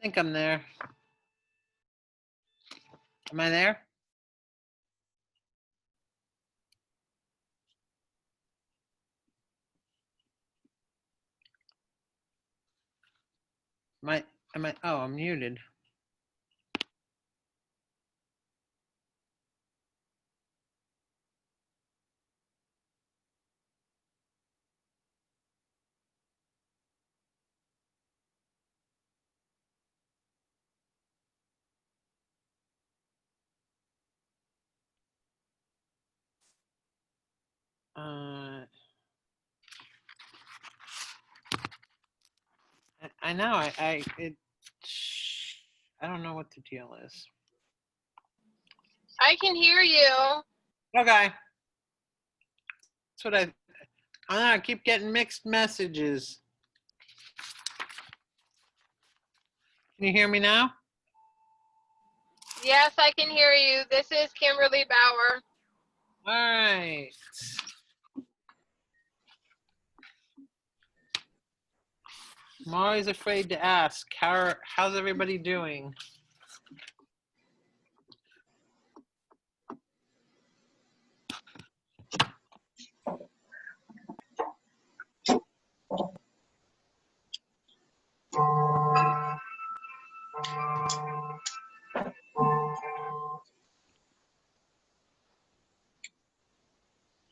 think I'm there. Am I there? Oh, I'm muted. I know, I don't know what the deal is. I can hear you. Okay. That's what I keep getting mixed messages. Can you hear me now? Yes, I can hear you. This is Kimberly Bauer. All right. I'm always afraid to ask. How's everybody doing?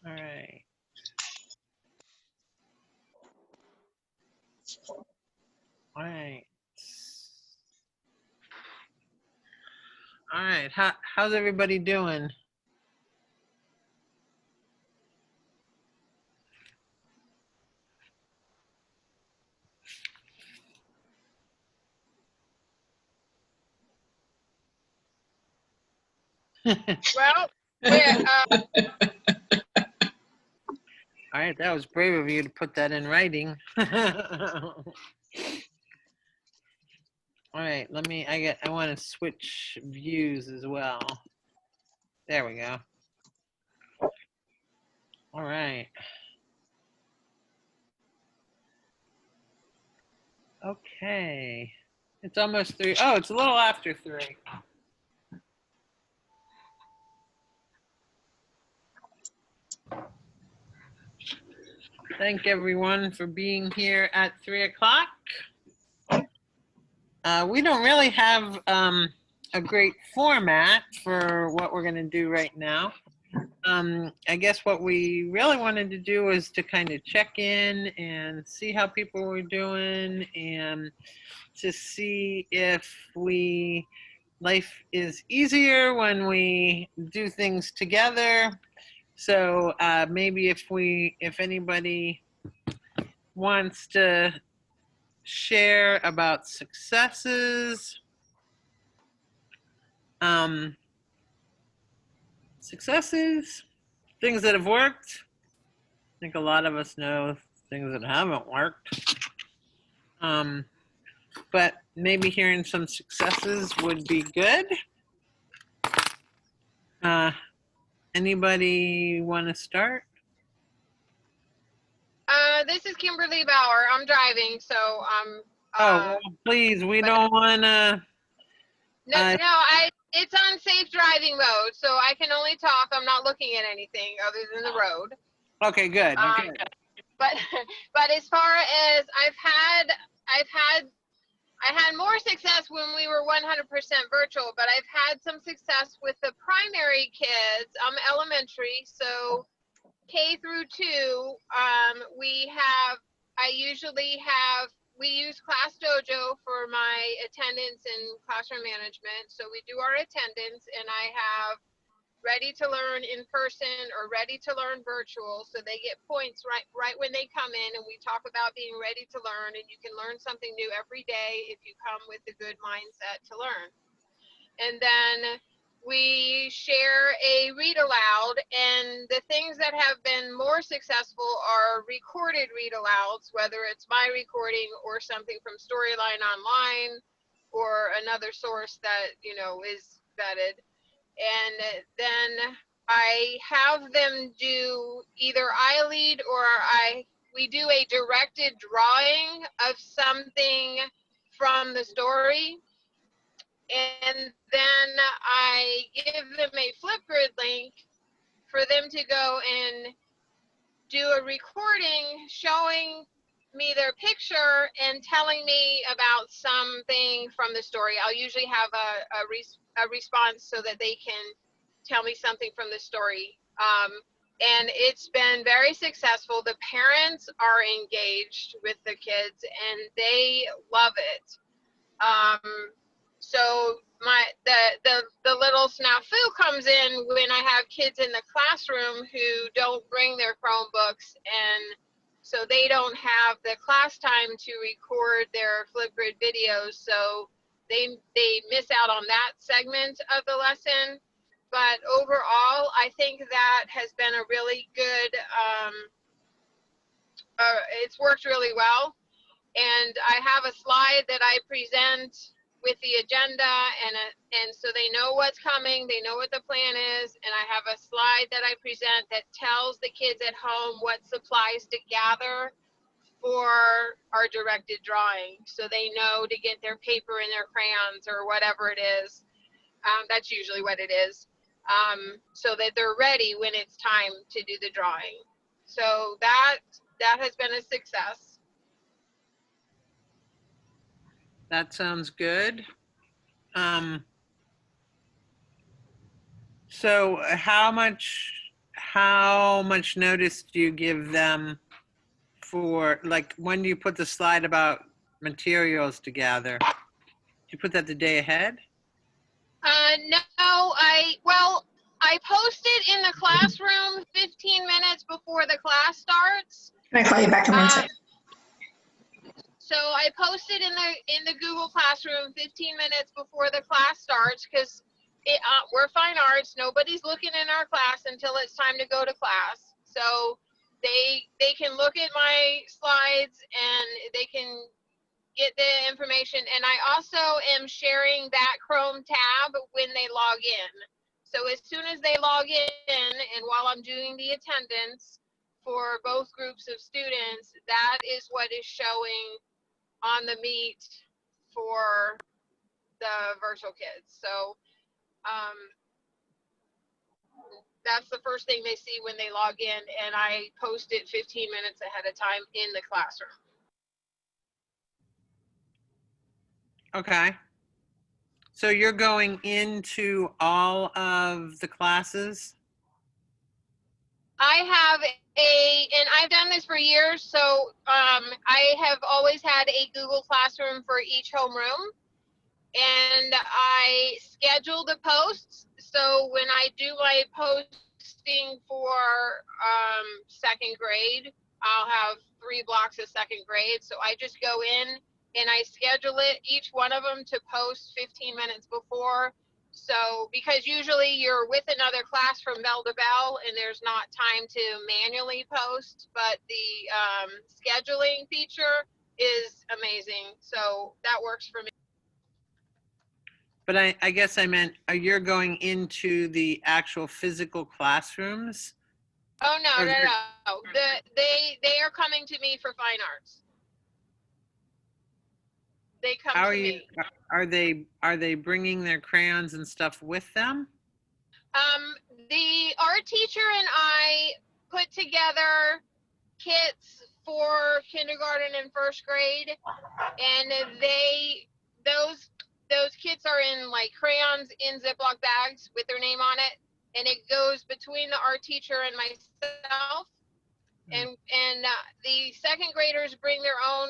All right. All right. All right. How's everybody doing? Well, we're, all right, that was brave of you to put that in writing. All right, I want to switch views as well. There we go. All right. Okay. It's almost 3. Oh, it's a little after 3. Thank everyone for being here at 3 o'clock. We don't really have a great format for what we're going to do right now. I guess what we really wanted to do was to kind of check in and see how people were doing and to see if life is easier when we do things together. So maybe if anybody wants to share about successes, things that have worked. I think a lot of us know things that haven't worked. But maybe hearing some successes would be good. Anybody want to start? This is Kimberly Bauer. I'm driving, so well, please, we don't want to. It's on safe driving mode, so I can only talk. I'm not looking at anything other than the road. Okay, good. Okay. But as far as I had more success when we were 100% virtual, but I've had some success with the primary kids. I'm elementary, so K through 2. We use Class Dojo for my attendance and classroom management. So we do our attendance, and I have ready to learn in person or ready to learn virtual. So they get points right when they come in, and we talk about being ready to learn, and you can learn something new every day if you come with a good mindset to learn. And then we share a read aloud, and the things that have been more successful are recorded read alouds, whether it's my recording or something from Storyline Online or another source that is vetted. And then I have them do either I lead or we do a directed drawing of something from the story. And then I give them a Flipgrid link for them to go and do a recording showing me their picture and telling me about something from the story. I'll usually have a response so that they can tell me something from the story. And it's been very successful. The parents are engaged with the kids and they love it. So the little snafu comes in when I have kids in the classroom who don't bring their Chromebooks, and so they don't have the class time to record their Flipgrid videos, so they miss out on that segment of the lesson. But overall, I think that has been a really good, it's worked really well. And I have a slide that I present with the agenda, and so they know what's coming, they know what the plan is, and I have a slide that I present that tells the kids at home what supplies to gather for our directed drawing, so they know to get their paper and their crayons or whatever it is. That's usually what it is, so that they're ready when it's time to do the drawing. So that has been a success. That sounds good. So how much notice do you give them for, like, when do you put the slide about materials to gather? Do you put that the day ahead? No, I posted in the classroom 15 minutes before the class starts. Can I call you back in one second? So I posted in the Google Classroom 15 minutes before the class starts, because we're fine arts. Nobody's looking in our class until it's time to go to class. So they can look at my slides and they can get the information. And I also am sharing that Chrome tab when they log in. So as soon as they log in, and while I'm doing the attendance for both groups of students, that is what is showing on the Meet for the virtual kids. So that's the first thing they see when they log in, and I post it 15 minutes ahead of time in the classroom. Okay. So you're going into all of the classes? I have and I've done this for years, so I have always had a Google Classroom for each homeroom, and I schedule the posts. So when I do my posting for second grade, I'll have 3 blocks of second grade. So I just go in and I schedule it, each one of them, to post 15 minutes before. So because usually you're with another class from bell to bell and there's not time to manually post, but the scheduling feature is amazing. So that works for me. But I guess I meant, you're going into the actual physical classrooms? Oh, no, Or no, they're- no. They are coming to me for fine arts. They come How to are you, me. are they bringing their crayons and stuff with them? The art teacher and I put together kits for kindergarten and first grade, and those kits are in like crayons in Ziploc bags with their name on it, and it goes between the art teacher and myself. And the second graders bring their own.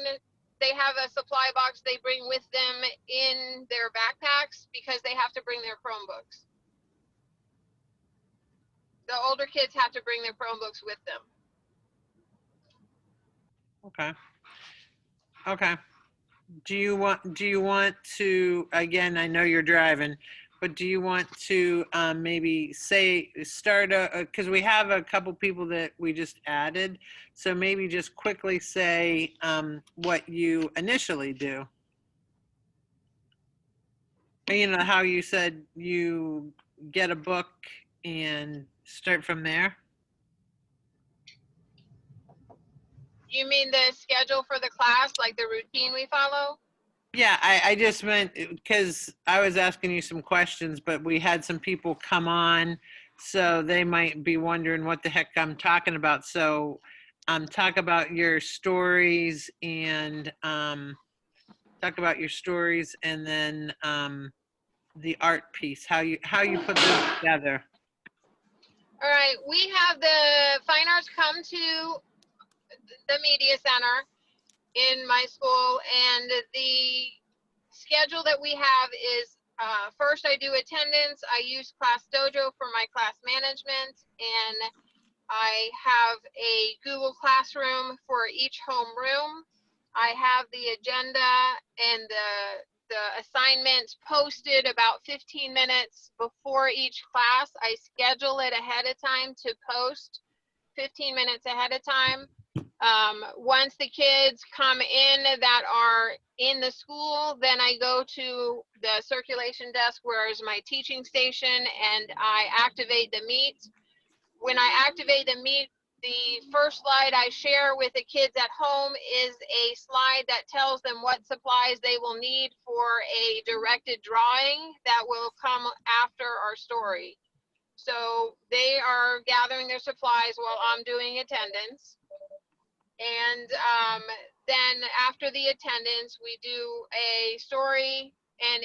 They have a supply box they bring with them in their backpacks because they have to bring their Chromebooks. The older kids have to bring their Chromebooks with them. Okay. Okay. Do you want to, again, I know you're driving, but do you want to maybe start because we have a couple people that we just added, so maybe just quickly say what you initially do. You know how you said you get a book and start from there? You mean the schedule for the class, like the routine we follow? Yeah, I just meant because I was asking you some questions, but we had some people come on, so they might be wondering what the heck I'm talking about. So, talk about your stories and and then the art piece, how you put those together. All right, we have the fine arts come to the media center in my school, and the schedule that we have is first I do attendance. I use Class Dojo for my class management, and I have a Google Classroom for each homeroom. I have the agenda and the assignment posted about 15 minutes before each class. I schedule it ahead of time to post 15 minutes ahead of time. Once the kids come in that are in the school, then I go to the circulation desk, where is my teaching station, and I activate the Meet. When I activate the Meet, the first slide I share with the kids at home is a slide that tells them what supplies they will need for a directed drawing that will come after our story. So they are gathering their supplies while I'm doing attendance. And then after the attendance, we do a story, and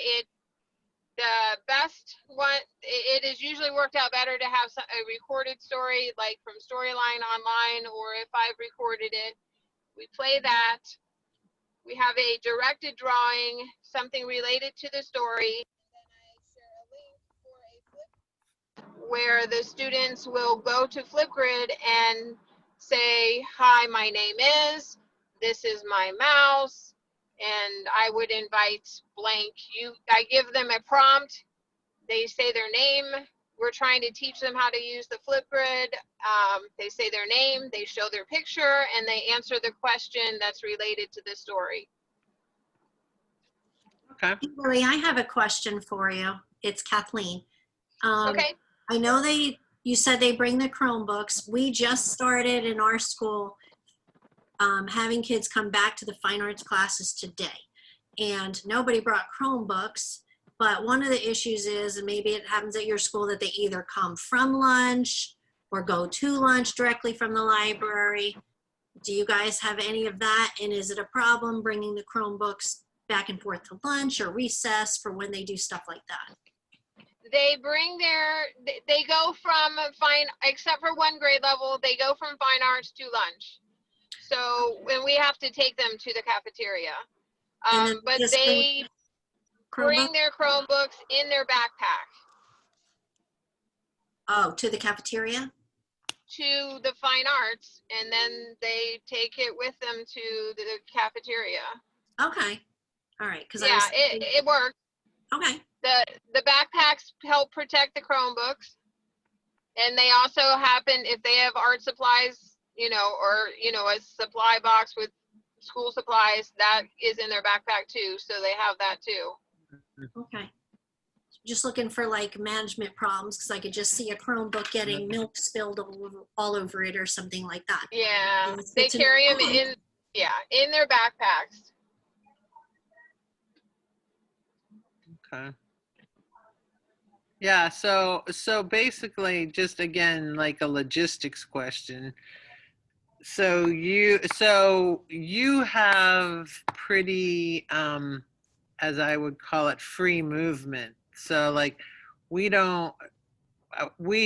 the best one, it is usually worked out better to have a recorded story, like from Storyline Online, or if I've recorded it, we play that. We have a directed drawing, something related to the story, where the students will go to Flipgrid and say, hi, my name is, this is my mouse, and I would invite blank. I give them a prompt, they say their name. We're trying to teach them how to use the Flipgrid. They say their name, they show their picture, and they answer the question that's related to the story. Okay. Lily, I have a question for you. It's Kathleen. Okay. I know you said they bring the Chromebooks. We just started in our school having kids come back to the fine arts classes today. And nobody brought Chromebooks, but one of the issues is, and maybe it happens at your school, that they either come from lunch or go to lunch directly from the library. Do you guys have any of that? And is it a problem bringing the Chromebooks back and forth to lunch or recess for when they do stuff like that? They go from fine, except for one grade level, they go from fine arts to lunch. So when we have to take them to the cafeteria. But they bring their Chromebooks in their backpack. Oh, to the cafeteria? To the fine arts, and then they take it with them to the cafeteria. Okay. All right. Yeah, it works. Okay. The backpacks help protect the Chromebooks, and they also happen, if they have art supplies, or a supply box with school supplies, that is in their backpack too, so they have that too. Okay. Just looking for like management problems, because I could just see a Chromebook getting milk spilled all over it or something like that. Yeah, they carry them in their backpacks. Okay. Yeah, so basically, just again, like a logistics question. So you have pretty as I would call it, free movement. So like we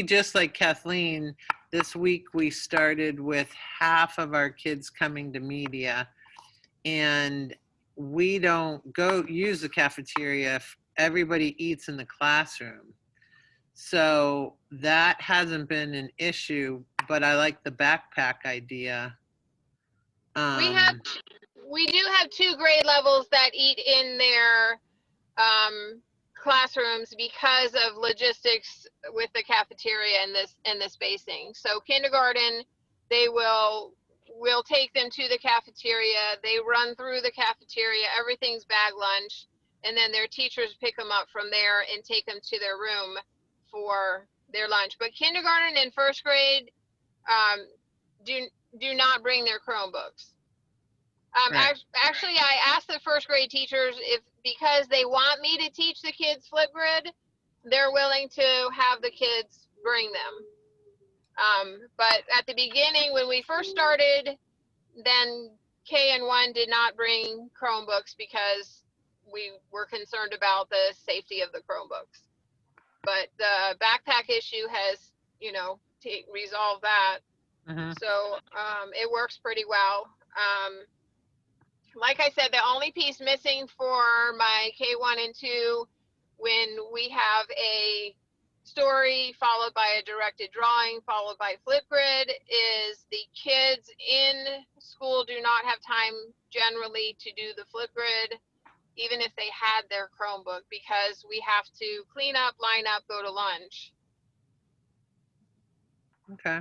just like Kathleen, this week we started with half of our kids coming to media, and we don't go use the cafeteria. Everybody eats in the classroom. So that hasn't been an issue, but I like the backpack idea. We do have 2 grade levels that eat in their classrooms because of logistics with the cafeteria and the spacing. So kindergarten, we'll take them to the cafeteria. They run through the cafeteria. Everything's bag lunch, and then their teachers pick them up from there and take them to their room for their lunch. But kindergarten and first grade do not bring their Chromebooks. Right. Actually, I asked the first grade teachers if, because they want me to teach the kids Flipgrid, they're willing to have the kids bring them. But at the beginning, when we first started, then K and 1 did not bring Chromebooks because we were concerned about the safety of the Chromebooks. But the backpack issue has, resolved that. Mhm. So it works pretty well. Like I said, the only piece missing for my K1 and 2, when we have a story followed by a directed drawing followed by Flipgrid, is the kids in school do not have time generally to do the Flipgrid, even if they had their Chromebook, because we have to clean up, line up, go to lunch. Okay.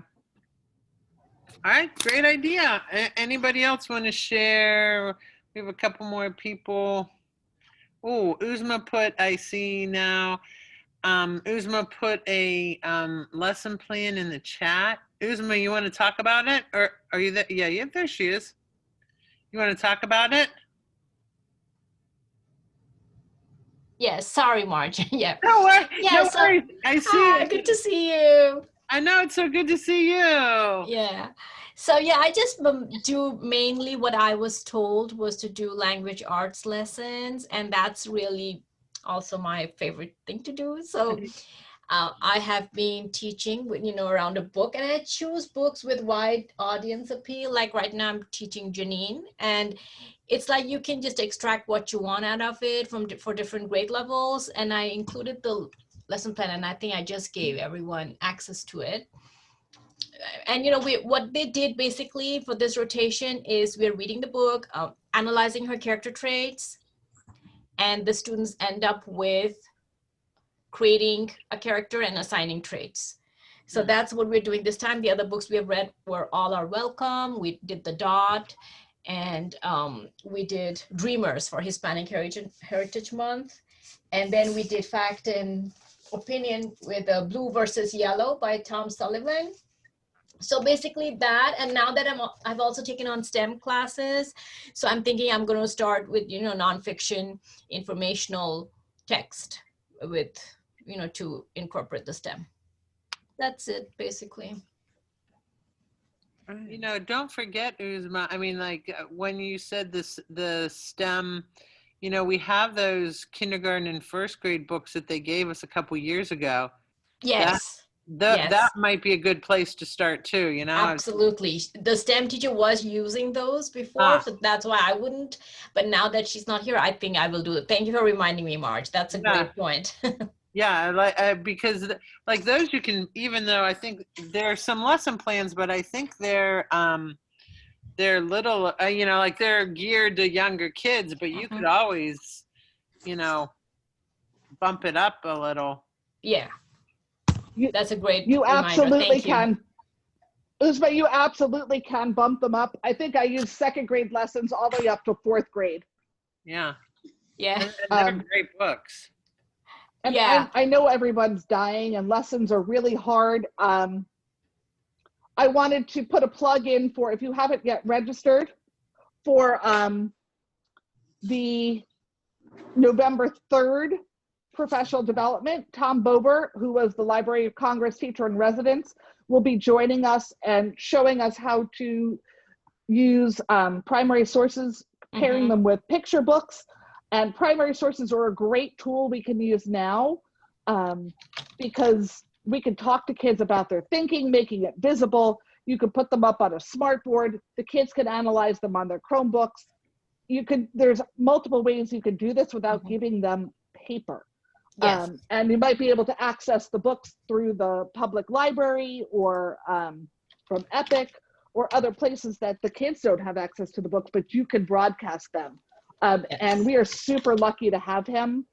All right, great idea. Anybody else want to share? We have a couple more people. Oh, Uzma put, I see now. Uzma put a lesson plan in the chat. Uzma, you want to talk about it? Or are you there? Yeah, there she is. You want to talk about it? Yes, sorry, Marge. Yeah. No worries. Yeah, No so worries. I see hi, it. good to see you. I know, it's so good to see you. Yeah. So yeah, I just do mainly what I was told was to do language arts lessons, and that's really also my favorite thing to do. So I have been teaching with, around a book, and I choose books with wide audience appeal. Like right now I'm teaching Janine, and it's like you can just extract what you want out of it for different grade levels. And I included the lesson plan, and I think I just gave everyone access to it. And what they did basically for this rotation is we're reading the book, analyzing her character traits, and the students end up with creating a character and assigning traits. So that's what we're doing this time. The other books we have read were All Are Welcome. We did The Dot, and we did Dreamers for Hispanic Heritage Month. And then we did Fact and Opinion with Blue versus Yellow by Tom Sullivan. So basically that, and now that I've also taken on STEM classes, so I'm thinking I'm going to start with, nonfiction, informational text with, to incorporate the STEM. That's it, basically. Don't forget, Uzma, I mean, like when you said this, the STEM, we have those kindergarten and first grade books that they gave us a couple years ago. Yes. That might be a good place to start too, Absolutely. The STEM teacher was using those before, so that's why I wouldn't. But now that she's not here, I think I will do it. Thank you for reminding me, Marge. That's a great point. Yeah, because like those you can, even though I think there are some lesson plans, but I think they're little, like they're geared to younger kids, but you could always, bump it up a little. Yeah. That's a great You reminder. absolutely Thank you. can. Uzma, you absolutely can bump them up. I think I use second grade lessons all the way up to fourth grade. Yeah. And they're great books. And yeah. I know everyone's dying and lessons are really hard. I wanted to put a plug in for, if you haven't yet registered, for the November 3rd professional development. Tom Bober, who was the Library of Congress teacher in residence, will be joining us and showing us how to use primary sources, pairing them with picture books. And primary sources are a great tool we can use now because we can talk to kids about their thinking, making it visible. You can put them up on a smartboard. The kids can analyze them on their Chromebooks. There's multiple ways you can do this without giving them paper. Yes. And you might be able to access the books through the public library or from Epic or other places that the kids don't have access to the books, but you can broadcast them. And we are super lucky to have him.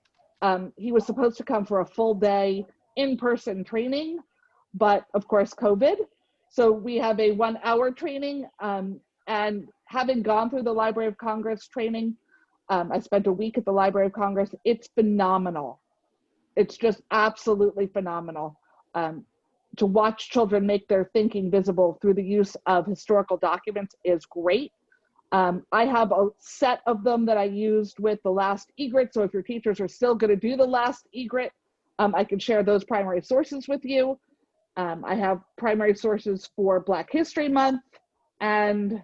He was supposed to come for a full day in-person training, but of course, COVID. So we have a 1 hour training, and having gone through the Library of Congress training, I spent a week at the Library of Congress. It's phenomenal. It's just absolutely phenomenal to watch children make their thinking visible through the use of historical documents is great. I have a set of them that I used with the last egret. So if your teachers are still going to do the last egret, I can share those primary sources with you. I have primary sources for Black History Month, and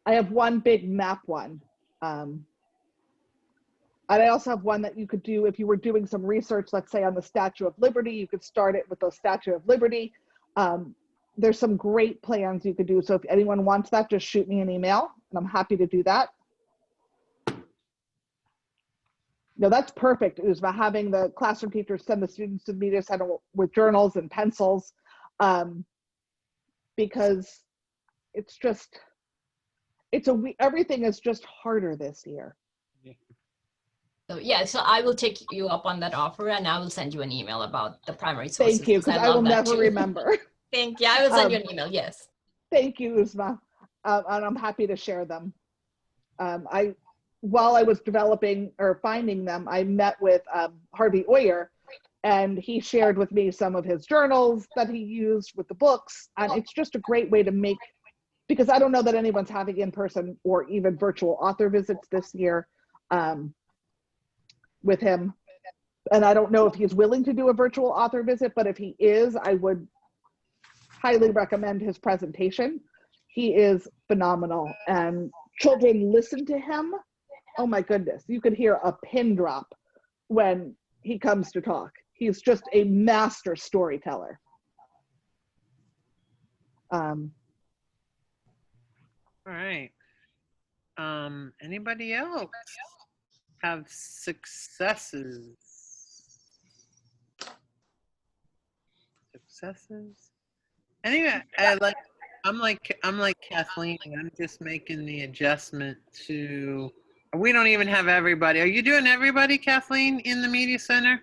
I have one big map one. And I also have one that you could do if you were doing some research, let's say on the Statue of Liberty, you could start it with the Statue of Liberty. There's some great plans you could do. So if anyone wants that, just shoot me an email and I'm happy to do that. No, that's perfect. It was about having the classroom teachers send the students to the media center with journals and pencils, because it's just, everything is just harder this year. So yeah, so I will take you up on that offer and I will send you an email about the primary sources. Thank you, because I will never remember. Thank you. I will send you an email. Yes. Thank you, Uzma. And I'm happy to share them. While I was developing or finding them, I met with Harvey Oyer, and he shared with me some of his journals that he used with the books. And it's just a great way to make, because I don't know that anyone's having in-person or even virtual author visits this year with him. And I don't know if he's willing to do a virtual author visit, but if he is, I would highly recommend his presentation. He is phenomenal, and children listen to him. Oh my goodness, you could hear a pin drop when he comes to talk. He's just a master storyteller. All right. Anybody else have successes? Anyway, I'm like Kathleen. I'm just making the adjustment to. We don't even have everybody. Are you doing everybody, Kathleen, in the media center?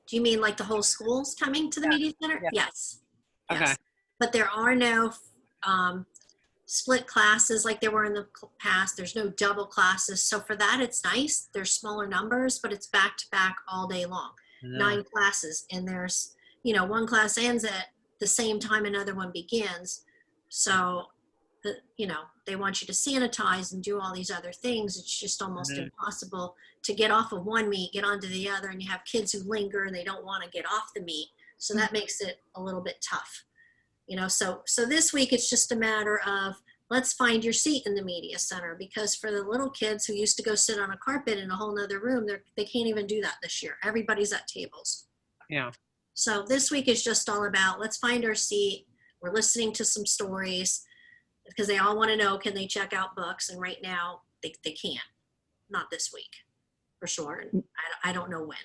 Do you mean like the whole school's coming to the media center? Yeah. Yes. Okay. Yes. But there are no split classes like there were in the past. There's no double classes. So for that, it's nice. There's smaller numbers, but it's back to back all day long. 9 classes. And there's, one class ends at the same time another one begins. So, they want you to sanitize and do all these other things. It's just almost impossible to get off of one meet, get onto the other, and you have kids who linger and they don't want to get off the meet. So that makes it a little bit tough. So this week it's just a matter of let's find your seat in the media center, because for the little kids who used to go sit on a carpet in a whole nother room, they can't even do that this year. Everybody's at tables. Yeah. So this week is just all about let's find our seat. We're listening to some stories because they all want to know, can they check out books? And right now they can't. Not this week, for sure. And I don't know when.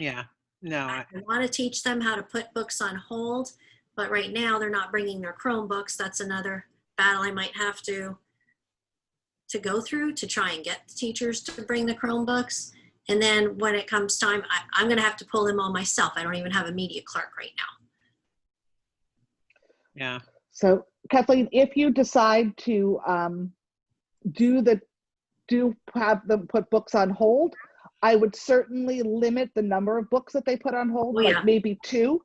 Yeah. No. I want to teach them how to put books on hold, but right now they're not bringing their Chromebooks. That's another battle I might have to go through to try and get the teachers to bring the Chromebooks. And then when it comes time, I'm going to have to pull them all myself. I don't even have a media clerk right now. Yeah. So Kathleen, if you decide to have them put books on hold, I would certainly limit the number of books that they put on hold, like maybe 2.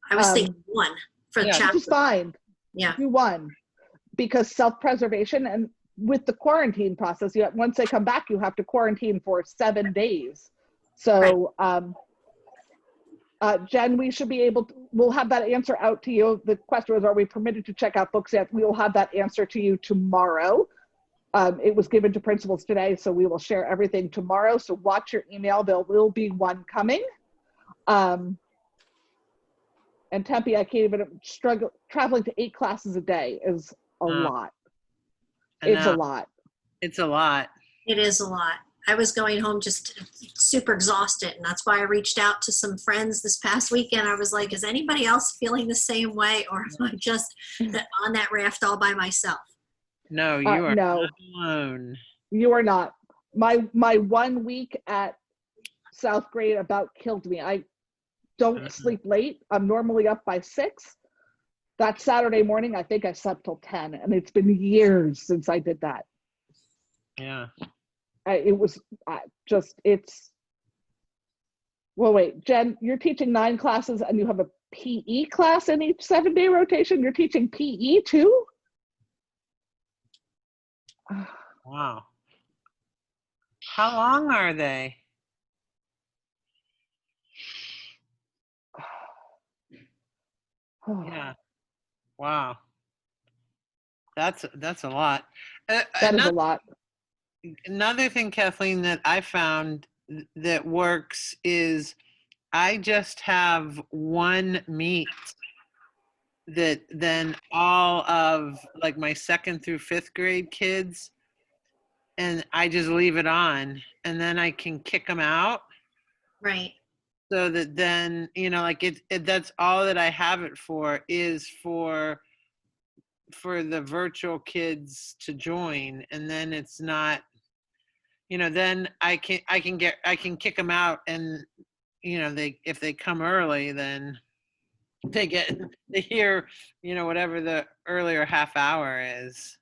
I was thinking 1 for the chapter. Which is fine. Yeah. Do 1, because self-preservation, and with the quarantine process, once they come back, you have to quarantine for 7 days. So, Jen, we should be able to, we'll have that answer out to you. The question was, are we permitted to check out books yet? We will have that answer to you tomorrow. It was given to principals today, so we will share everything tomorrow. So watch your email. There will be one coming. And Tempe, I can't even struggle. Traveling to 8 classes a day is a lot. It's a lot. It's a lot. It is a lot. I was going home just super exhausted, and that's why I reached out to some friends this past weekend. I was like, is anybody else feeling the same way, or am I just on that raft all by myself? No, you are not alone. You are not. My 1 week at South Grade about killed me. I don't sleep late. I'm normally up by 6. That Saturday morning, I think I slept till 10, and it's been years since I did that. Yeah. It was it's Well, wait, Jen, you're teaching 9 classes and you have a PE class in each 7-day rotation. You're teaching PE too? Wow. How long are they? Yeah. Wow. That's a lot. That is a lot. Another thing, Kathleen, that I found that works is I just have one meet that then all of like my 2nd through 5th grade kids, and I just leave it on, and then I can kick them out. Right. So that then, like that's all that I have it for, is for the virtual kids to join, and then it's not, then I can kick them out, and if they come early, then they hear whatever the earlier half hour is,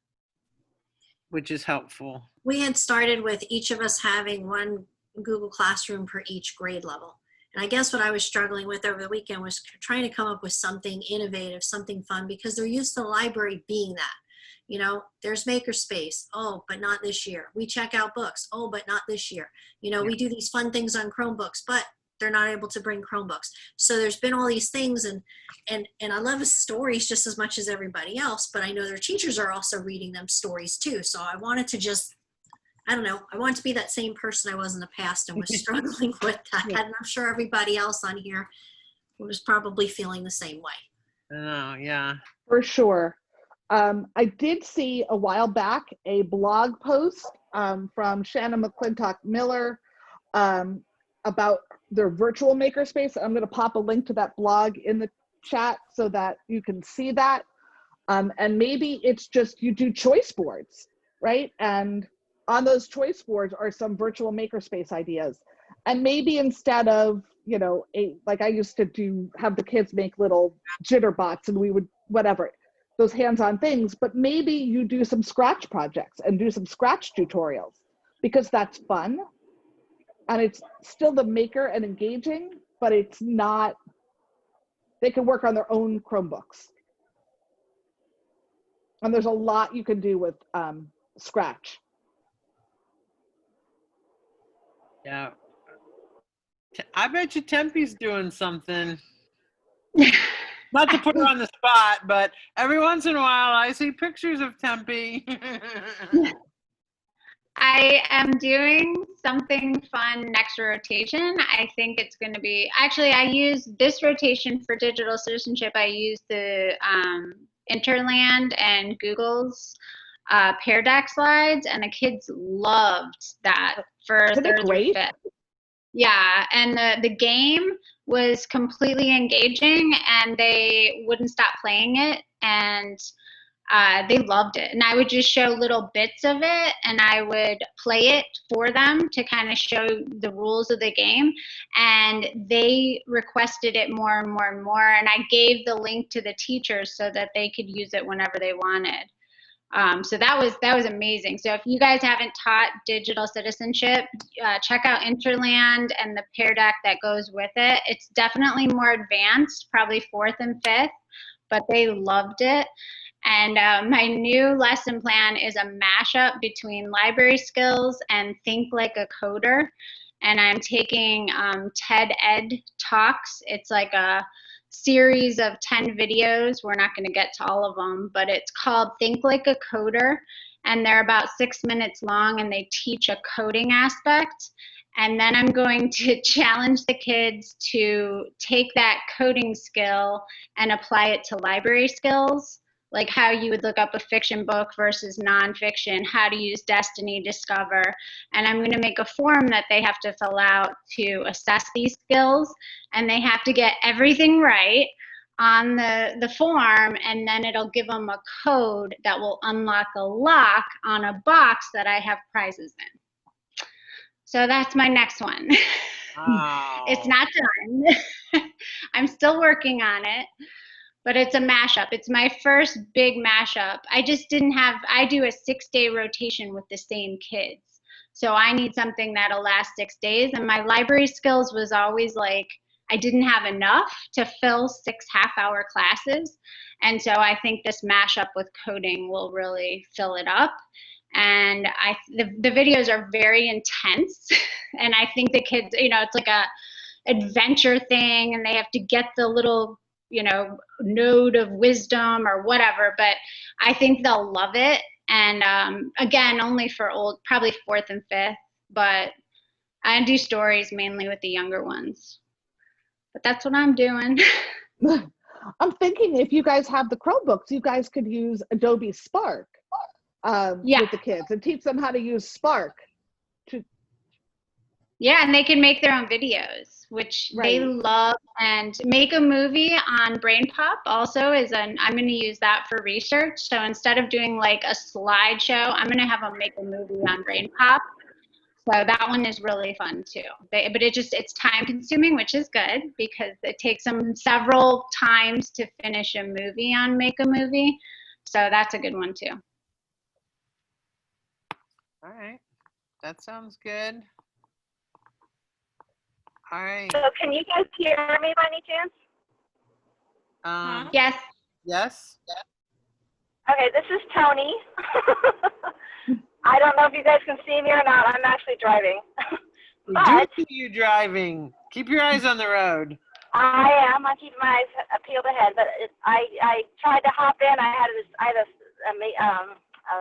which is helpful. We had started with each of us having one Google Classroom per each grade level. And I guess what I was struggling with over the weekend was trying to come up with something innovative, something fun, because they're used to the library being that. There's Makerspace. Oh, but not this year. We check out books. Oh, but not this year. We do these fun things on Chromebooks, but they're not able to bring Chromebooks. So there's been all these things, and I love the stories just as much as everybody else, but I know their teachers are also reading them stories too. So I wanted to just, I don't know, I wanted to be that same person I was in the past and was struggling with that. And I'm sure everybody else on here was probably feeling the same way. Oh, yeah. For sure. I did see a while back a blog post from Shannon McClintock Miller about their virtual makerspace. I'm going to pop a link to that blog in the chat so that you can see that. And maybe it's just you do choice boards, right? And on those choice boards are some virtual makerspace ideas. And maybe instead of, like I used to have the kids make little jitterbots, and we would, whatever, those hands-on things, but maybe you do some Scratch projects and do some Scratch tutorials, because that's fun. And it's still the maker and engaging, but it's not, they can work on their own Chromebooks. And there's a lot you can do with Scratch. Yeah. I bet you Tempe's doing something. Not to put her on the spot, but every once in a while I see pictures of Tempe. I am doing something fun next rotation. I think it's going to be, actually, I use this rotation for digital citizenship. I use the Interland and Google's Pear Deck slides, and the kids loved that for Isn't it 3rd great? through 5th. Yeah, and the game was completely engaging, and they wouldn't stop playing it, and they loved it. And I would just show little bits of it, and I would play it for them to kind of show the rules of the game, and they requested it more and more and more, and I gave the link to the teachers so that they could use it whenever they wanted. So that was amazing. So if you guys haven't taught digital citizenship, check out Interland and the Pear Deck that goes with it. It's definitely more advanced, probably 4th and 5th, but they loved it. And my new lesson plan is a mashup between library skills and Think Like a Coder. And I'm taking TED Ed Talks. It's like a series of 10 videos. We're not going to get to all of them, but it's called Think Like a Coder, and they're about 6 minutes long, and they teach a coding aspect. And then I'm going to challenge the kids to take that coding skill and apply it to library skills, like how you would look up a fiction book versus nonfiction, how to use Destiny Discover. And I'm going to make a form that they have to fill out to assess these skills, and they have to get everything right on the form, and then it'll give them a code that will unlock a lock on a box that I have prizes in. So that's my next one. Wow. It's not done. I'm still working on it. But it's a mashup. It's my first big mashup. I just didn't have, I do a 6-day rotation with the same kids. So I need something that'll last 6 days. And my library skills was always like, I didn't have enough to fill 6 half-hour classes. And so I think this mashup with coding will really fill it up. And the videos are very intense. And I think the kids, it's like a adventure thing, and they have to get the little, node of wisdom or whatever. But I think they'll love it. And again, only for probably 4th and 5th. But I do stories mainly with the younger ones. But that's what I'm doing. I'm thinking if you guys have the Chromebooks, you guys could use Adobe Spark with the kids and teach them how to use Spark. Yeah, and they can make their own videos, which they love. And Make a Movie on Brain Pop also I'm going to use that for research. So instead of doing like a slideshow, I'm going to have them make a movie on Brain Pop. So that one is really fun too. But it's time consuming, which is good because it takes them several times to finish a movie on Make a Movie. So that's a good one too. All right. That sounds good. All right. So can you guys hear me by any chance? Yes. Yes. Okay, this is Tony. I don't know if you guys can see me or not. I'm actually driving. We do see you driving. Keep your eyes on the road. I am. I keep my eyes peeled ahead, but I tried to hop in. I had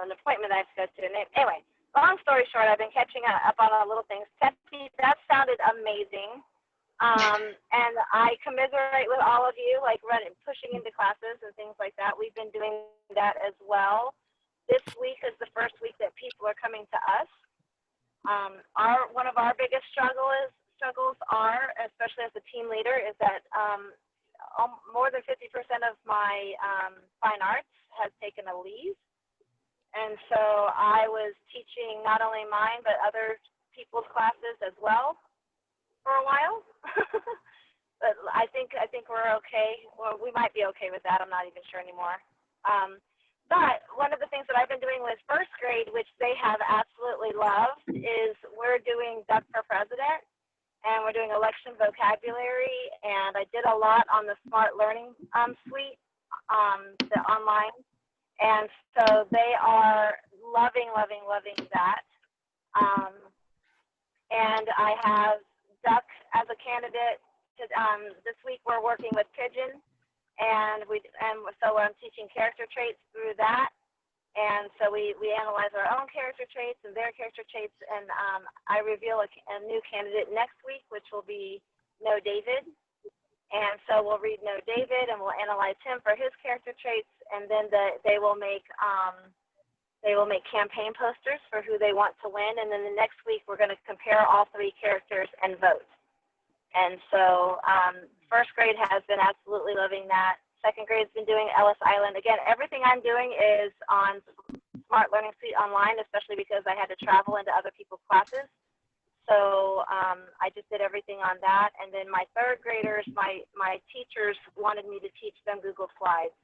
an appointment I have to go to. Anyway, long story short, I've been catching up on all little things. Tessie, that sounded amazing. And I commiserate with all of you, like pushing into classes and things like that. We've been doing that as well. This week is the first week that people are coming to us. One of our biggest struggles are, especially as a team leader, is that more than 50% of my fine arts has taken a leave. And so I was teaching not only mine, but other people's classes as well for a while. But I think we're okay. Well, we might be okay with that. I'm not even sure anymore. But one of the things that I've been doing with first grade, which they have absolutely loved, is we're doing Duck for President, and we're doing election vocabulary, and I did a lot on the Smart Learning Suite, the online, and so they are loving that. And I have Duck as a candidate. This week we're working with Pigeon. And so I'm teaching character traits through that. And so we analyze our own character traits and their character traits. And I reveal a new candidate next week, which will be No David. And so we'll read No David and we'll analyze him for his character traits. And then they will make campaign posters for who they want to win. And then the next week we're going to compare all 3 characters and vote. And so first grade has been absolutely loving that. Second grade's been doing Ellis Island. Again, everything I'm doing is on Smart Learning Suite online, especially because I had to travel into other people's classes. So I just did everything on that. And then my third graders, my teachers wanted me to teach them Google Slides.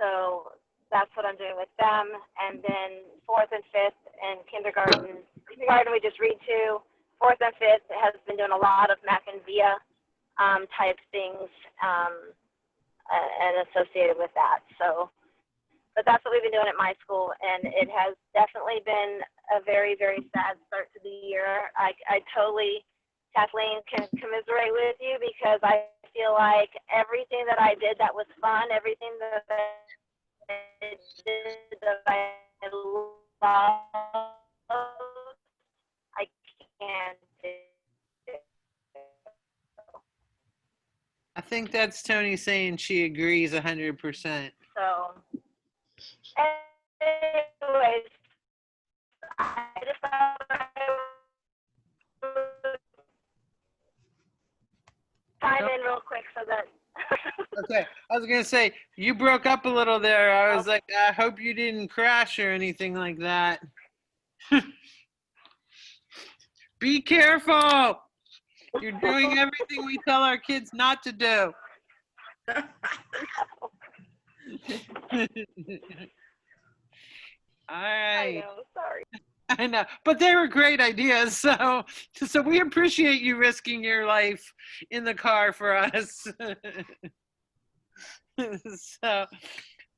So that's what I'm doing with them. And then 4th and 5th and kindergarten we just read to. 4th and 5th has been doing a lot of Mac and Via type things and associated with that. So, but that's what we've been doing at my school, and it has definitely been a very, very sad start to the year. I totally, Kathleen, can commiserate with you because I feel like everything that I did that was fun, everything that I did that I loved, I can't do. I think that's Tony saying she agrees 100%. So, anyways, I just thought I would chime in real quick so that. Okay, I was gonna say you broke up a little there. I was like, I hope you didn't crash or anything like that. Be careful. You're doing everything we tell our kids not to do. All I right. know, sorry. I know, but they were great ideas. So we appreciate you risking your life in the car for us. So,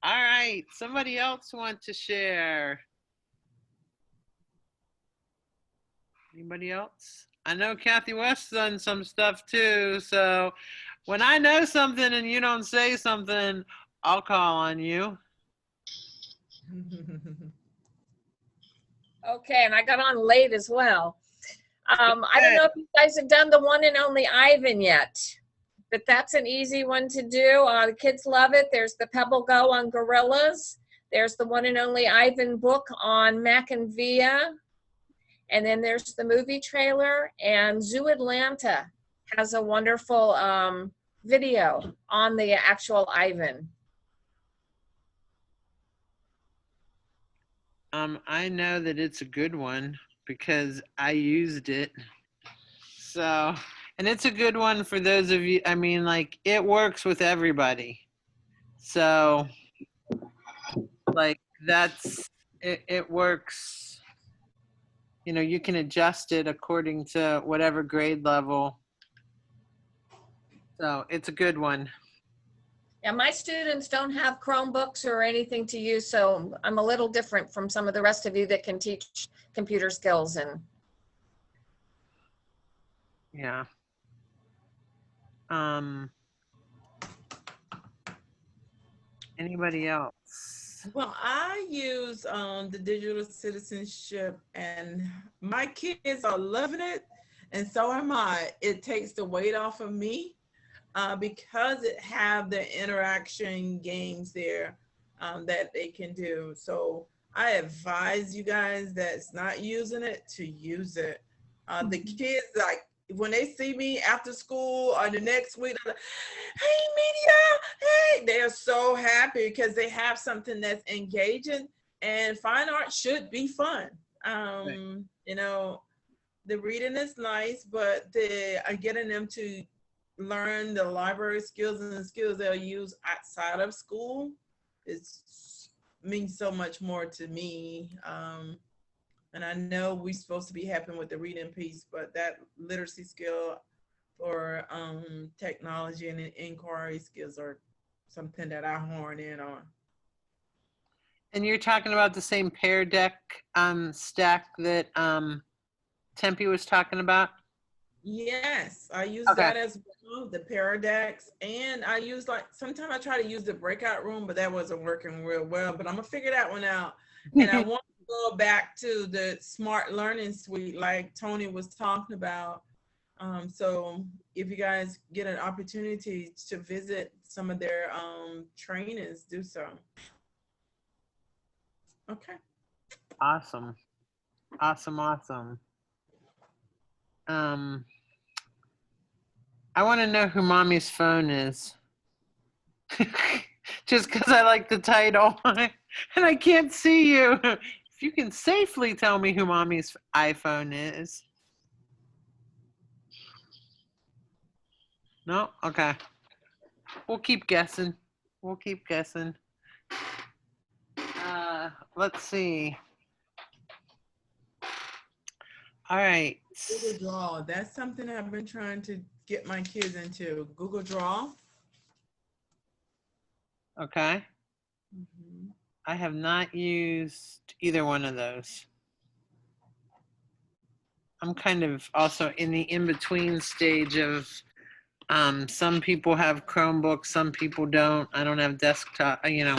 all right, somebody else want to share? Anybody else? I know Kathy West's done some stuff too. So when I know something and you don't say something, I'll call on you. Okay, and I got on late as well. I don't know if you guys have done the one and only Ivan yet, but that's an easy one to do. The kids love it. There's the Pebble Go on gorillas. There's the one and only Ivan book on Mac and Via. And then there's the movie trailer, and Zoo Atlanta has a wonderful video on the actual Ivan. I know that it's a good one because I used it. So, and it's a good one for those of you, I mean, like, it works with everybody. So, like, it works, you know, you can adjust it according to whatever grade level. So, it's a good one. Yeah, my students don't have Chromebooks or anything to use, so I'm a little different from some of the rest of you that can teach computer skills. And Yeah. Anybody else? Well, I use the digital citizenship, and my kids are loving it, and so am I. It takes the weight off of me because it have the interaction games there that they can do. So I advise you guys that's not using it to use it. The kids, like, when they see me after school or the next week, they're like, hey, media, hey, they're so happy because they have something that's engaging, and fine art should be fun. Right. You know, the reading is nice, but getting them to learn the library skills and the skills they'll use outside of school means so much more to me. And I know we're supposed to be helping with the reading piece, but that literacy skill or technology and inquiry skills are something that I horn in on. And you're talking about the same Pear Deck stack that Tempe was talking about? Yes, I use Okay. that as well, the Paradex, and I use, like, sometimes I try to use the breakout room, but that wasn't working real well, but I'm gonna figure that one out. And I want to go back to the smart learning suite like Tony was talking about. So if you guys get an opportunity to visit some of their trainings, do so. Okay. Awesome. Awesome, awesome. I want to know who Mommy's phone is. Just because I like the title. And I can't see you. If you can safely tell me who Mommy's iPhone is. No? Okay. We'll keep guessing. We'll keep guessing. Let's see. All right. Google Draw. That's something I've been trying to get my kids into. Google Draw. Okay. I have not used either one of those. I'm kind of also in the in-between stage of some people have Chromebooks, some people don't. I don't have desktop, you know.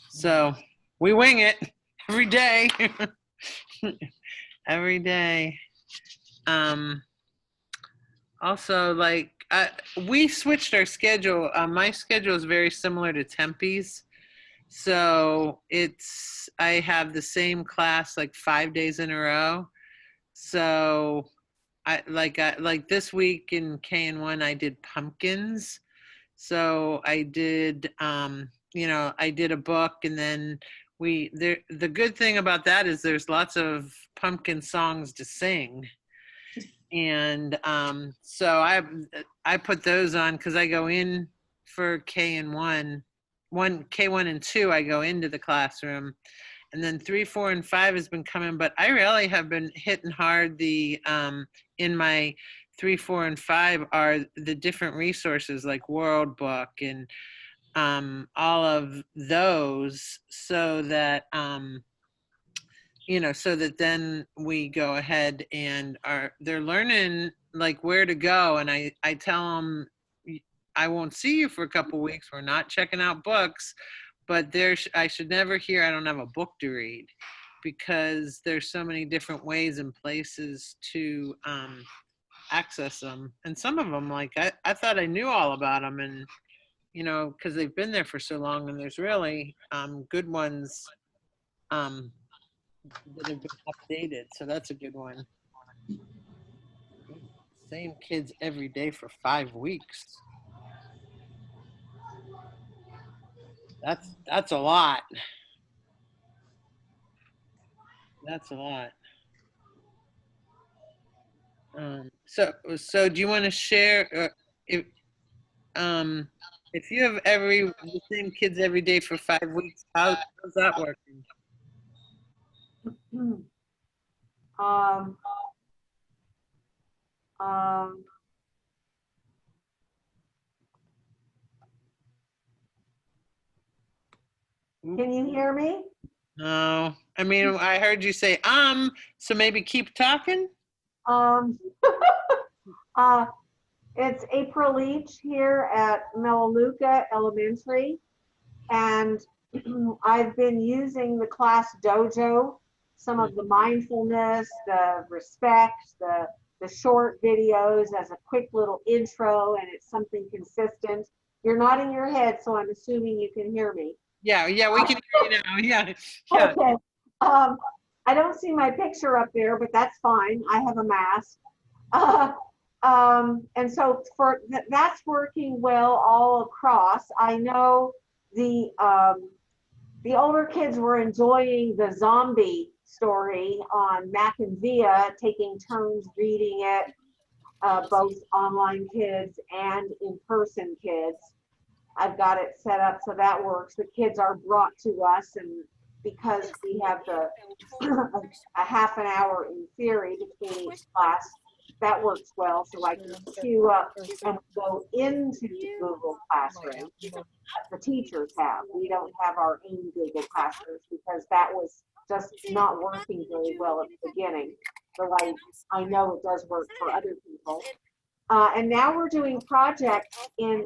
So we wing it every day. Every day. Also, like, we switched our schedule. My schedule is very similar to Tempe's. So I have the same class like 5 days in a row. So I like this week in K&1, I did pumpkins. So I did, you know, I did a book, and then the good thing about that is there's lots of pumpkin songs to sing. And so I put those on because I go in for K1 and 2, I go into the classroom, And then 3, 4, and 5 has been coming, but I really have been hitting hard in my 3, 4, and 5 are the different resources like World Book and all of those, so that so that then we go ahead and they're learning like where to go. And I tell them, I won't see you for a couple weeks. We're not checking out books, but I should never hear I don't have a book to read, because there's so many different ways and places to access them. And some of them, like I thought I knew all about them, and because they've been there for so long, and there's really good ones that have been updated. So that's a good one. Same kids every day for 5 weeks. That's a lot. That's a lot. So do you want to share if you have the same kids every day for 5 weeks, how's that working? Can you hear me? No, I mean, I heard you say so maybe keep talking. It's April Leach here at Melaleuca Elementary, and I've been using the class dojo, some of the mindfulness, the respect, the short videos as a quick little intro, and it's something consistent. You're nodding your head, so I'm assuming you can hear me. Yeah, we can hear you now. Yeah. Okay. I don't see my picture up there, but that's fine. I have a mask. And so that's working well all across. I know the older kids were enjoying the zombie story on Mac and Via, taking turns reading it, both online kids and in-person kids. I've got it set up so that works. The kids are brought to us, and because we have a half an hour in theory between each class, that works well. So I can queue up and go into Google Classroom. The teachers have. We don't have our own Google Classrooms because that was just not working very well at the beginning. So I know it does work for other people. And now we're doing projects in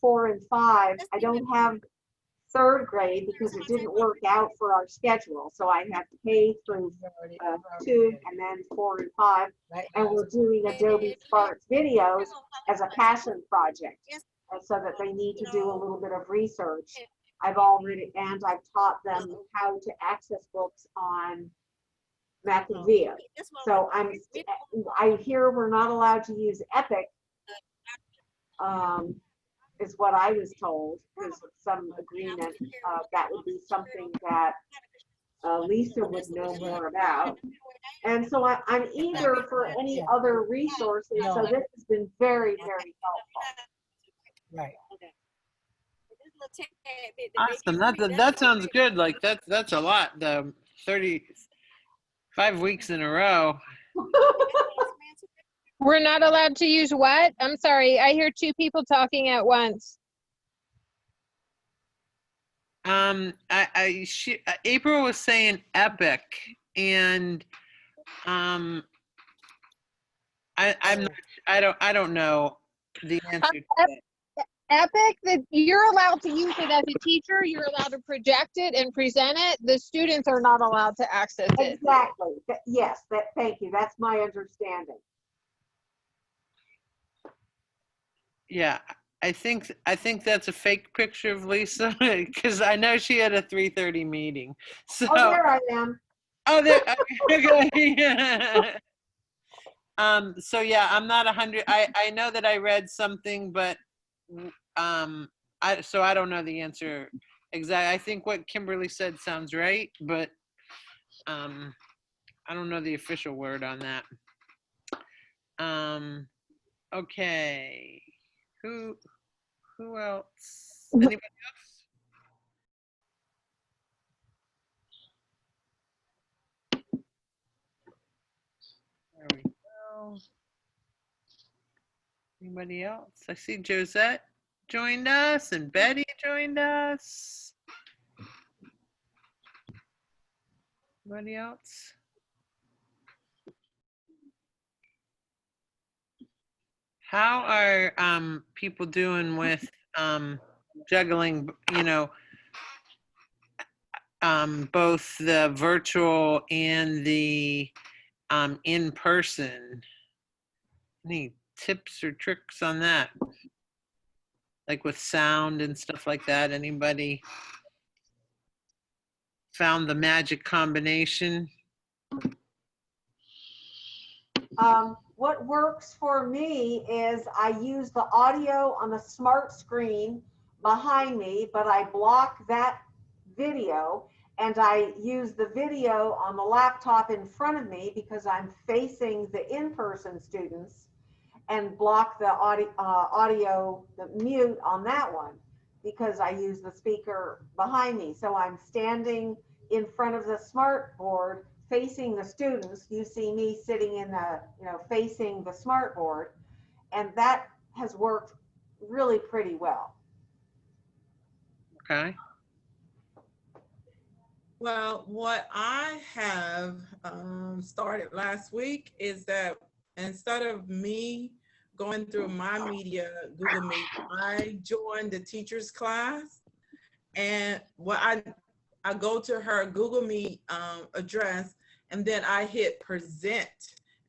4 and 5. I don't have 3rd grade because it didn't work out for our schedule. So I had to pay through 2 and then 4 and 5. And we're doing Adobe Spark videos as a passion project, so that they need to do a little bit of research. I've taught them how to access books on Mac and Via. So I hear we're not allowed to use Epic, is what I was told, because of some agreement. That would be something that Lisa would know more about. And so I'm eager for any other resources. So this has been very, very helpful. Right. Awesome. That sounds good. Like that's a lot. The 35 weeks in a row. We're not allowed to use what? I'm sorry. I hear 2 people talking at once. April was saying Epic, and I don't know the answer to that. Epic, that you're allowed to use it as a teacher. You're allowed to project it and present it. The students are not allowed to access it. Exactly. Yes. Thank you. That's my understanding. Yeah, I think that's a fake picture of Lisa, because I know she had a 3:30 meeting. So Oh, there I am. oh, there. Okay. So yeah, I'm not 100. I know that I read something, but I don't know the answer exactly. I think what Kimberly said sounds right, but I don't know the official word on that. Okay. Who else? Anybody else? else? Anybody else? I see Josette joined us and Betty joined us. Anybody else? How are people doing with juggling, both the virtual and the in-person? Any tips or tricks on that? Like with sound and stuff like that? Anybody found the magic combination? What works for me is I use the audio on the smart screen behind me, but I block that video, and I use the video on the laptop in front of me because I'm facing the in-person students, and block the audio, the mute on that one because I use the speaker behind me. So I'm standing in front of the smart board facing the students. You see me sitting in the, facing the smart board, and that has worked really pretty well. Okay. Well, what I have started last week is that instead of me going through my media, Google Meet, I joined the teacher's class, and I go to her Google Meet address, and then I hit present.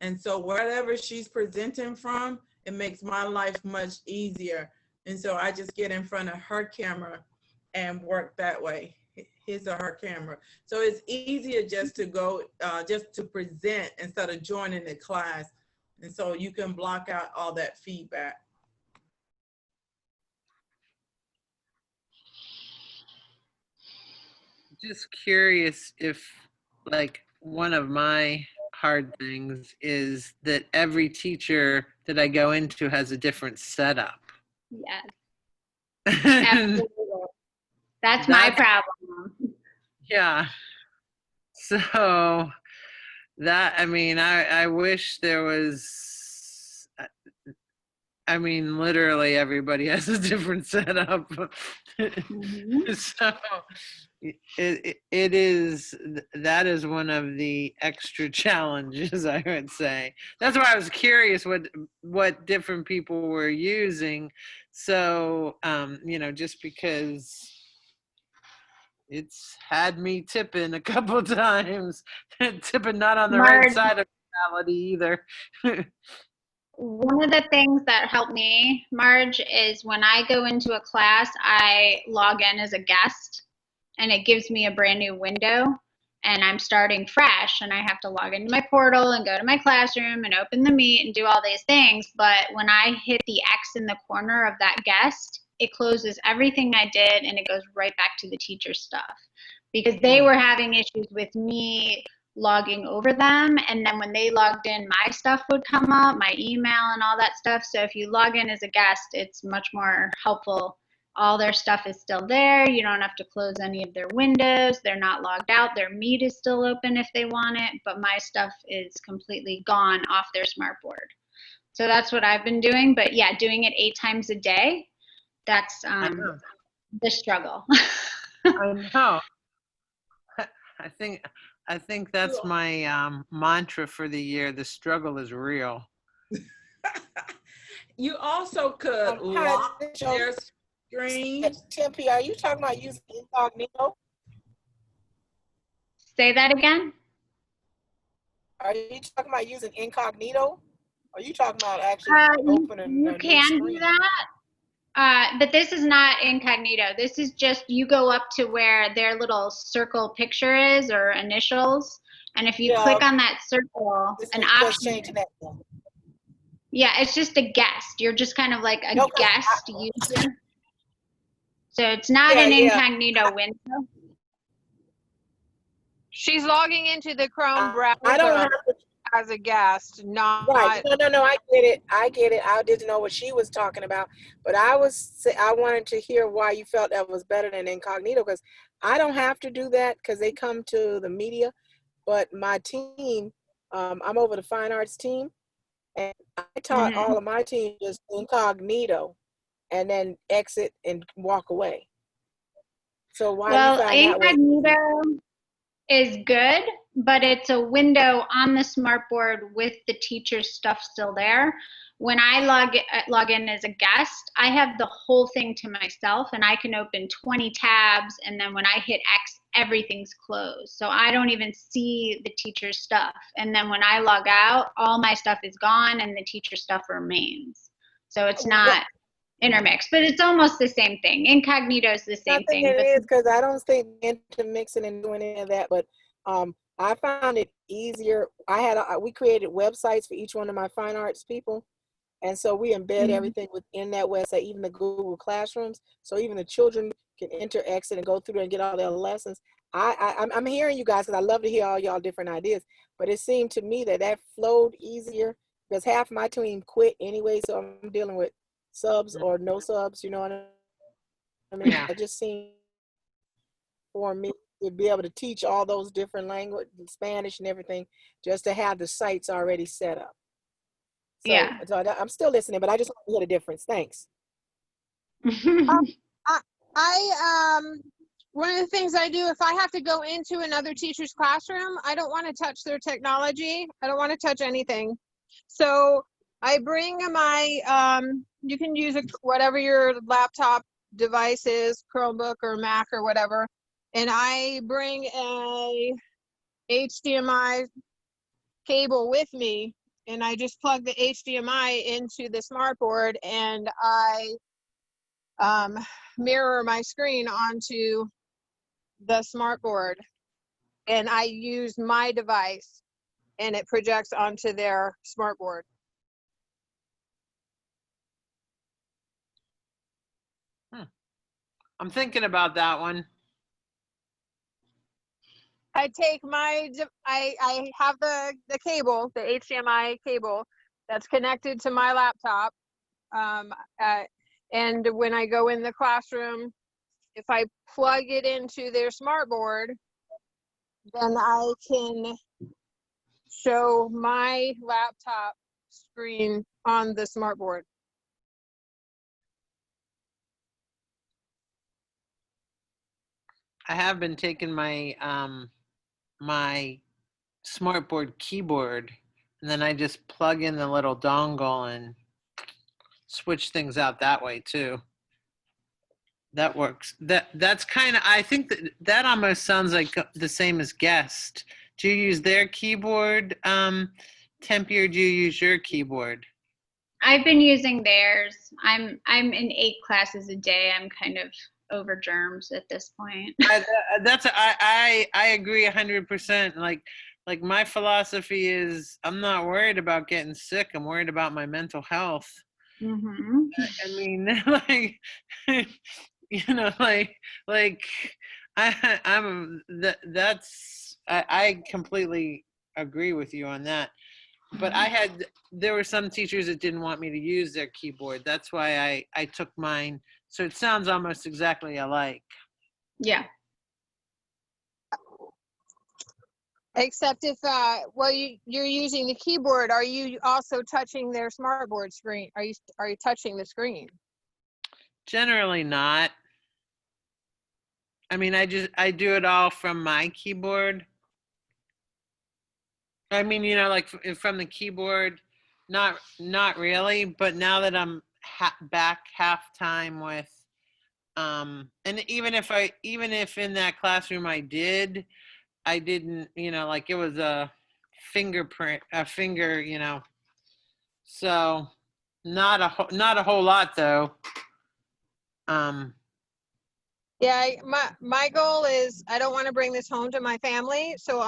And so whatever she's presenting from, it makes my life much easier. And so I just get in front of her camera and work that way, his or her camera. So it's easier just to go, just to present instead of joining the class. And so you can block out all that feedback. Just curious if, like, one of my hard things is that every teacher that I go into has a different setup. Yes, absolutely. That's my problem. Yeah. So that, I wish there was, literally everybody has a different setup. So that is one of the extra challenges, I would say. That's why I was curious what different people were using. So, just because it's had me tipping a couple times, tipping not on the right side of reality either. One of the things that helped me, Marge, is when I go into a class, I log in as a guest, and it gives me a brand new window, and I'm starting fresh, and I have to log into my portal and go to my classroom and open the Meet and do all these things. But when I hit the X in the corner of that guest, it closes everything I did, and it goes right back to the teacher stuff, because they were having issues with me logging over them, and then when they logged in, my stuff would come up, my email and all that stuff. So if you log in as a guest, it's much more helpful. All their stuff is still there. You don't have to close any of their windows. They're not logged out. Their Meet is still open if they want it, but my stuff is completely gone off their smart board. So that's what I've been doing. But yeah, doing it 8 times a day, that's the struggle. I know. I think that's my mantra for the year. The struggle is real. You also could lock their screen. Tempe, are you talking about using incognito? Say that again. Are you talking about using incognito? Or are you talking about actually opening you can do that, but this is not incognito. This is just, you go up to where their little circle picture is, or initials, and if you click on that circle, an option. Yeah, it's just a guest. You're just kind of like a guest user. So it's not an incognito window. She's logging into the Chrome browser. I don't have to, as a guest, not right. No, I get it. I didn't know what she was talking about, but I wanted to hear why you felt that was better than incognito, because I don't have to do that because they come to the media, but my team, I'm over the fine arts team, And I taught all of my team just incognito and then exit and walk away. So why do you Well, find that was? incognito is good, but it's a window on the smartboard with the teacher's stuff still there. When I log in as a guest, I have the whole thing to myself, and I can open 20 tabs, and then when I hit X, everything's closed. So I don't even see the teacher's stuff. And then when I log out, all my stuff is gone and the teacher's stuff remains. So it's not intermixed, but it's almost the same thing. Incognito is the same I think thing. it But is, because I don't think intermixing and doing any of that, but I found it easier. We created websites for each one of my fine arts people. And so we embed everything within that website, even the Google Classrooms. So even the children can enter, exit, and go through and get all their lessons. I'm hearing you guys, because I love to hear all y'all different ideas. But it seemed to me that flowed easier, because half my team quit anyway. So I'm dealing with subs or no subs, you know what I mean? Yeah. It just seemed for me to be able to teach all those different language, Spanish and everything, just to have the sites already set up. So, yeah. so I'm still listening, but I just want to hear the difference. Thanks. One of the things I do, if I have to go into another teacher's classroom, I don't want to touch their technology. I don't want to touch anything. So I bring my, you can use whatever your laptop device is, Chromebook or Mac or whatever. And I bring a HDMI cable with me, and I just plug the HDMI into the smartboard, and I mirror my screen onto the smartboard, and I use my device, and it projects onto their smartboard. I'm thinking about that one. I take I have the cable, the HDMI cable that's connected to my laptop. And when I go in the classroom, if I plug it into their smartboard, then I can show my laptop screen on the smartboard. I have been taking my my smartboard keyboard, and then I just plug in the little dongle and switch things out that way too. That works. That's kind of, I think that almost sounds like the same as guest. Do you use their keyboard, Tempe, or do you use your keyboard? I've been using theirs. I'm in 8 classes a day. I'm kind of over germs at this point. I agree 100%. Like my philosophy is, I'm not worried about getting sick. I'm worried about my mental health. Mm-hmm. I mean, like, you know, I completely agree with you on that. But there were some teachers that didn't want me to use their keyboard. That's why I took mine. So it sounds almost exactly alike. Yeah. Except if, well, you're using the keyboard, are you also touching their smartboard screen? Are you touching the screen? Generally not. I mean, I do it all from my keyboard. I mean, you know, like from the keyboard, not really. But now that I'm back half time with, and even if in that classroom I didn't, you know, like it was a finger, you know. So not a whole lot though. Yeah, my goal is I don't want to bring this home to my family, so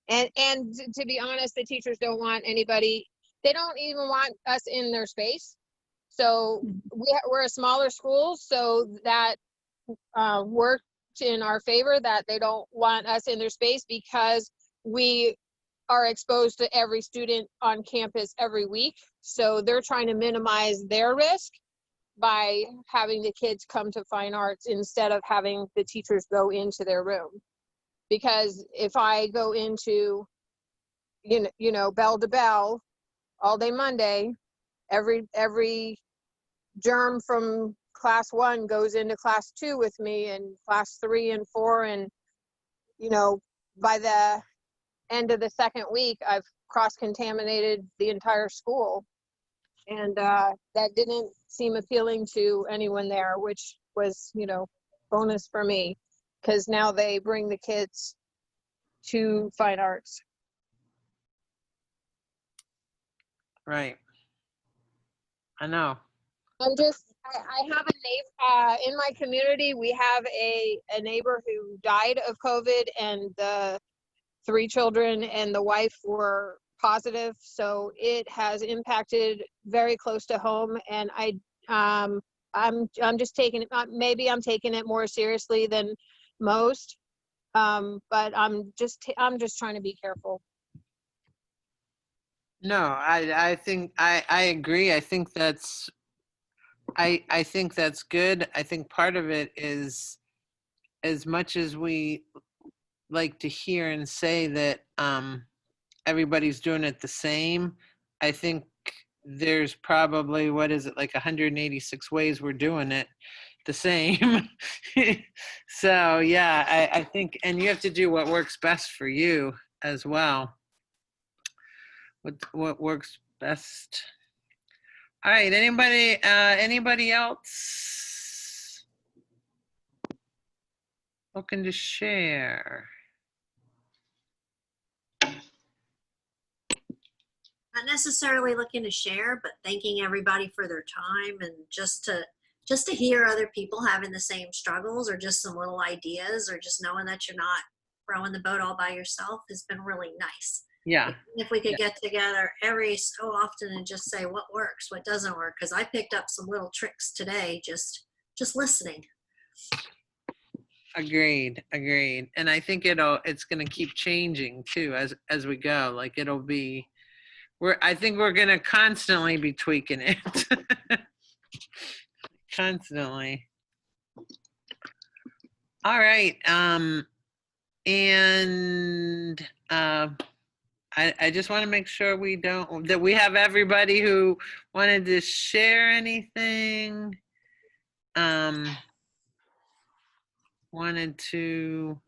and to be honest, the teachers don't want anybody. They don't even want us in their space. So we're a smaller school, so that worked in our favor, that they don't want us in their space because we are exposed to every student on campus every week. So they're trying to minimize their risk by having the kids come to fine arts instead of having the teachers go into their room. Because if I go into bell to bell, all day Monday. Every germ from class 1 goes into class 2 with me, and class 3 and 4, and by the end of the second week, I've cross-contaminated the entire school. And that didn't seem appealing to anyone there, which was, bonus for me, because now they bring the kids to fine arts. Right. I know. I have a neighbor in my community. We have a neighbor who died of COVID, and the 3 children and the wife were positive. So it has impacted very close to home. And I'm just taking it, maybe I'm taking it more seriously than most. But I'm just trying to be careful. No, I think I agree. I think that's good. I think part of it is, as much as we like to hear and say that everybody's doing it the same, I think there's probably, what is it, like 186 ways we're doing it the same. So yeah, I think, and you have to do what works best for you as well. What works best. All right, anybody else looking to share? Not necessarily looking to share, but thanking everybody for their time, and just to hear other people having the same struggles, or just some little ideas, or just knowing that you're not rowing the boat all by yourself has been really nice. Yeah. If we could get together every so often and just say what works, what doesn't work, because I picked up some little tricks today just listening. Agreed. And I think it's going to keep changing too as we go. Like it'll be, I think we're going to constantly be tweaking it. Constantly. All right. And I just want to make sure that we have everybody who wanted to share anything. Wanted to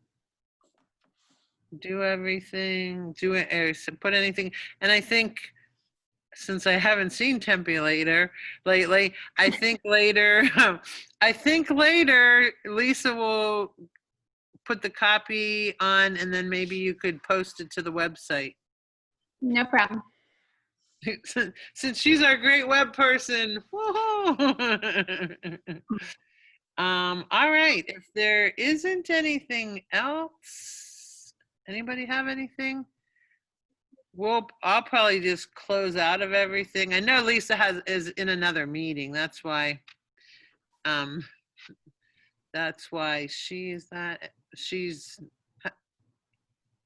do everything, or put anything. And I think, since I haven't seen Tempe lately, I think later Lisa will put the copy on, and then maybe you could post it to the website. No problem. Since she's our great web person. Woohoo! All right, if there isn't anything else, anybody have anything? I'll probably just close out of everything. I know Lisa is in another meeting. That's why she's all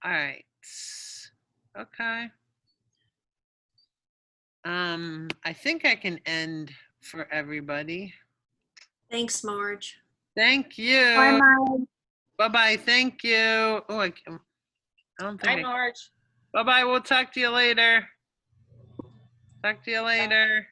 right. Okay. I think I can end for everybody. Thanks, Marge. Thank you. Bye, Mom. Bye-bye. Thank you. Oh, I don't think. Bye, Marge. Bye-bye. We'll talk to you later. Talk to you later.